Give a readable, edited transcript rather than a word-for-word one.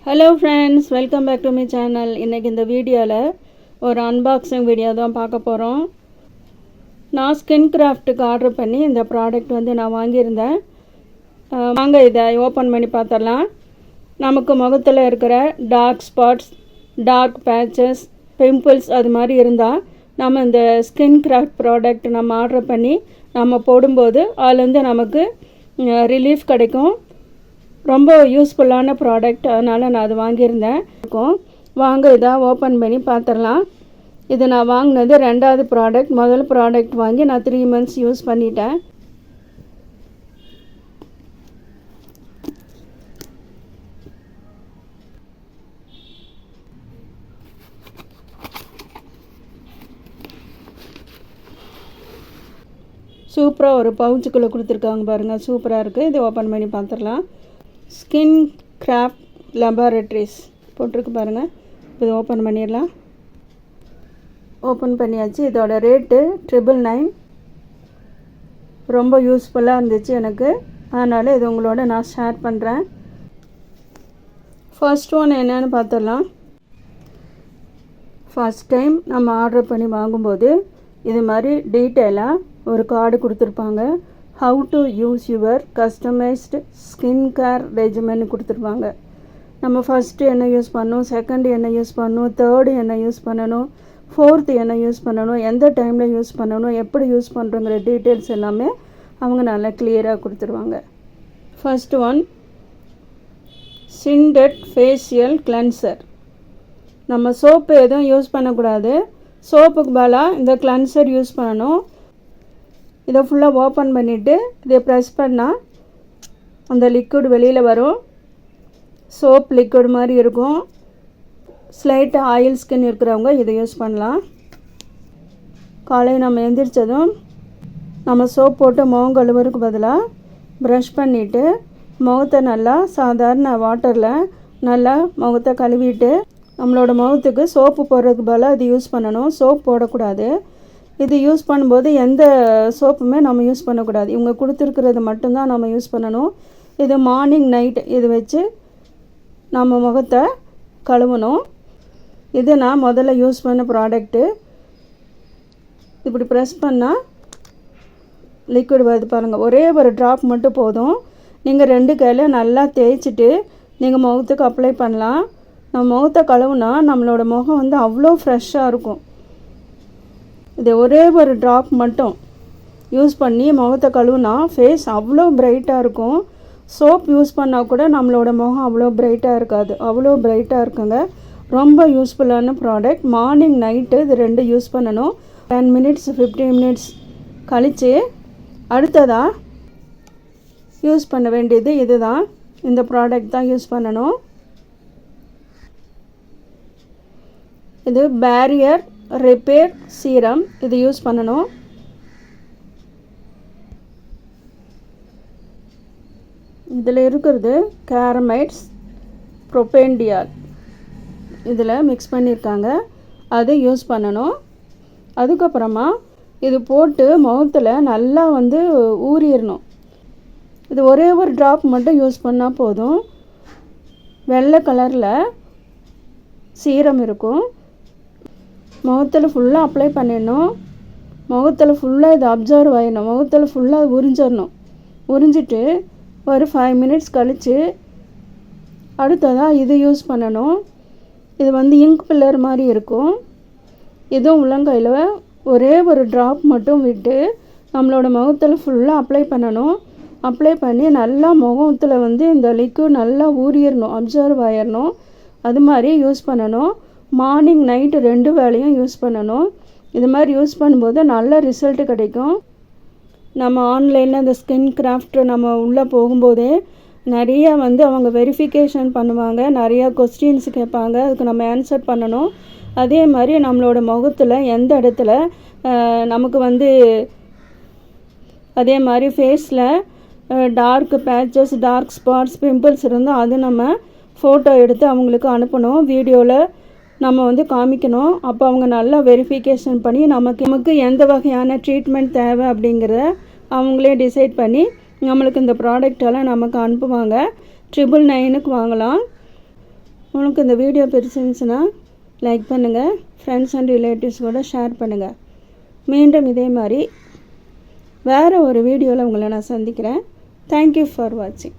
Hello friends, welcome back to my channel. இன்றைக்கி இந்த வீடியோவில் ஒரு அன்பாக்சிங் வீடியோ தான் பார்க்க போகிறோம். நான் ஸ்கின் கிராஃப்ட்டுக்கு ஆர்டர் பண்ணி இந்த ப்ராடக்ட் நான் வாங்கியிருந்தேன். வாங்க இதை ஓப்பன் பண்ணி பார்த்துடலாம். நமக்கு முகத்தில் இருக்கிற dark spots, dark patches, pimples அது மாதிரி இருந்தால் நம்ம இந்த ஸ்கின் கிராஃப்ட் ப்ராடக்ட் நம்ம ஆர்டர் பண்ணி நம்ம போடும்போது அதுலேருந்து நமக்கு ரிலீஃப் கிடைக்கும். ரொம்ப யூஸ்ஃபுல்லான ப்ராடக்ட், அதனால் நான் அது வாங்கியிருந்தேன். வாங்க இதை ஓப்பன் பண்ணி பார்த்துடலாம். இது நான் வாங்கினது 2வது ப்ராடக்ட். முதல் ப்ராடக்ட் வாங்கி நான் 3 months யூஸ் பண்ணிட்டேன். சூப்பராக ஒரு பவுச்சுக்குள்ளே கொடுத்துருக்காங்க பாருங்கள், சூப்பராக இருக்குது. இது ஓப்பன் பண்ணி பார்த்துடலாம். ஸ்கின் கிராஃப்ட் லெபார்ட்ரிஸ் போட்டிருக்கு பாருங்கள். இது ஓப்பன் பண்ணிடலாம். ஓப்பன் பண்ணியாச்சு. இதோட ரேட்டு 999. ரொம்ப யூஸ்ஃபுல்லாக இருந்துச்சு எனக்கு, அதனால் இது உங்களோட நான் ஷேர் பண்ணுறேன். ஃபர்ஸ்ட் ஒன் என்னென்னு பார்த்துடலாம். ஃபர்ஸ்ட் டைம் நம்ம ஆர்டர் பண்ணி வாங்கும்போது இது மாதிரி டீட்டெயிலாக ஒரு கார்டு கொடுத்துருப்பாங்க. How to use your customised skin care ரெஜிமென்னு கொடுத்துருப்பாங்க. நம்ம ஃபஸ்ட்டு என்ன யூஸ் பண்ணணும், செகண்ட் என்ன யூஸ் பண்ணணும், தேர்டு என்ன யூஸ் பண்ணணும், ஃபோர்த்து என்ன யூஸ் பண்ணணும், எந்த டைமில் யூஸ் பண்ணணும், எப்படி யூஸ் பண்ணுறோங்கிற டீட்டெயில்ஸ் எல்லாமே அவங்க நல்லா கிளியராக கொடுத்துருவாங்க. First one, scented facial cleanser. நம்ம சோப்பு எதுவும் யூஸ் பண்ணக்கூடாது. சோப்புக்கு பதிலாக இந்த கிளென்சர் யூஸ் பண்ணணும். இதை ஃபுல்லாக ஓப்பன் பண்ணிவிட்டு இதை ப்ரெஸ் பண்ணால் அந்த லிக்விட் வெளியில் வரும். சோப் லிக்விட் மாதிரி இருக்கும். ஸ்லைட்டாக ஆயில் ஸ்கின் இருக்கிறவங்க இதை யூஸ் பண்ணலாம். காலையில் நம்ம எந்திரிச்சதும் நம்ம சோப் போட்டு முகம் கழுவுறதுக்கு பதிலாக ப்ரஷ் பண்ணிவிட்டு முகத்தை நல்லா சாதாரண வாட்டரில் நல்லா முகத்தை கழுவிட்டு நம்மளோட முகத்துக்கு சோப்பு போடுறதுக்கு பதிலாக இது யூஸ் பண்ணணும். சோப் போடக்கூடாது. இது யூஸ் பண்ணும்போது எந்த சோப்புமே நம்ம யூஸ் பண்ணக்கூடாது. இவங்க கொடுத்துருக்கிறது மட்டும்தான் நம்ம யூஸ் பண்ணணும். இது மார்னிங் நைட் இது வச்சு நம்ம முகத்தை கழுவணும். இது நான் முதல்ல யூஸ் பண்ண ப்ராடக்ட்டு. இப்படி ப்ரெஸ் பண்ணால் லிக்விட் வருது பாருங்கள். ஒரே ஒரு ட்ராப் மட்டும் போதும். நீங்கள் 2 கையில் நல்லா தேய்ச்சிட்டு நீங்கள் முகத்துக்கு அப்ளை பண்ணலாம். நம்ம முகத்தை கழுவுனா நம்மளோட முகம் அவ்வளோ ஃப்ரெஷ்ஷாக இருக்கும். இது ஒரே ஒரு ட்ராப் மட்டும் யூஸ் பண்ணி முகத்தை கழுவுனா ஃபேஸ் அவ்வளோ பிரைட்டாக இருக்கும். சோப் யூஸ் பண்ணால் கூட நம்மளோட முகம் அவ்வளோ பிரைட்டாக இருக்காது. அவ்வளோ பிரைட்டாக இருக்குங்க. ரொம்ப யூஸ்ஃபுல்லான ப்ராடக்ட். மார்னிங் நைட்டு இது 2 யூஸ் பண்ணணும். 10 minutes 15 minutes கழித்து அடுத்ததாக யூஸ் பண்ண வேண்டியது இதுதான். இந்த ப்ராடக்ட் தான் யூஸ் பண்ணணும். இது பேரியர் ரிப்பேர் சீரம். இது யூஸ் பண்ணணும். இதில் இருக்கிறது கேரமைட்ஸ் ப்ரோபேண்டியால் இதில் மிக்ஸ் பண்ணியிருக்காங்க. அது யூஸ் பண்ணணும். அதுக்கப்புறமா இது போட்டு முகத்தில் நல்லா ஊறிடணும். இது ஒரே ஒரு ட்ராப் மட்டும் யூஸ் பண்ணால் போதும். வெள்ளை கலரில் சீரம் இருக்கும். முகத்தில் ஃபுல்லாக அப்ளை பண்ணிடணும். முகத்தில் ஃபுல்லாக இது அப்சர்வ் ஆகிடணும். முகத்தில் ஃபுல்லாக உறிஞ்சிடணும். உறிஞ்சிட்டு ஒரு 5 minutes கழித்து அடுத்ததாக இது யூஸ் பண்ணணும். இது இங்க் பில்லர் மாதிரி இருக்கும். இதுவும் உள்ளங்கையில் ஒரே ஒரு ட்ராப் மட்டும் விட்டு நம்மளோட முகத்தில் ஃபுல்லாக அப்ளை பண்ணணும். அப்ளை பண்ணி நல்லா முகத்தில் இந்த லிக்விட் நல்லா ஊறிடணும், அப்சர்வ் ஆகிடணும். அது மாதிரி யூஸ் பண்ணணும். மார்னிங் நைட்டு 2 வேளையும் யூஸ் பண்ணணும். இது மாதிரி யூஸ் பண்ணும்போது நல்ல ரிசல்ட்டு கிடைக்கும். நம்ம ஆன்லைனில் இந்த ஸ்கின் கிராஃப்ட் நம்ம உள்ளே போகும்போதே நிறைய அவங்க வெரிஃபிகேஷன் பண்ணுவாங்க. நிறையா கொஸ்டின்ஸ் கேட்பாங்க. அதுக்கு நம்ம ஆன்சர் பண்ணணும். அதே மாதிரி நம்மளோட முகத்தில் எந்த இடத்துல நமக்கு அதே மாதிரி ஃபேஸில் dark patches, dark spots, pimples இருந்தால் அது நம்ம ஃபோட்டோ எடுத்து அவங்களுக்கு அனுப்பணும். வீடியோவில் நம்ம காமிக்கணும். அப்போ அவங்க நல்லா வெரிஃபிகேஷன் பண்ணி நமக்கு எந்த வகையான ட்ரீட்மெண்ட் தேவை அப்படிங்கிறத அவங்களே டிசைட் பண்ணி நம்மளுக்கு இந்த ப்ராடக்டெல்லாம் நமக்கு அனுப்புவாங்க. 999க்கு வாங்கலாம். உங்களுக்கு இந்த வீடியோ பிடிச்சிருந்துச்சுன்னா லைக் பண்ணுங்கள், ஃப்ரெண்ட்ஸ் அண்ட் ரிலேட்டிவ்ஸ் கூட ஷேர் பண்ணுங்கள். மீண்டும் இதே மாதிரி வேறு ஒரு வீடியோவில் உங்களை நான் சந்திக்கிறேன். தேங்க்யூ ஃபார் வாட்சிங்.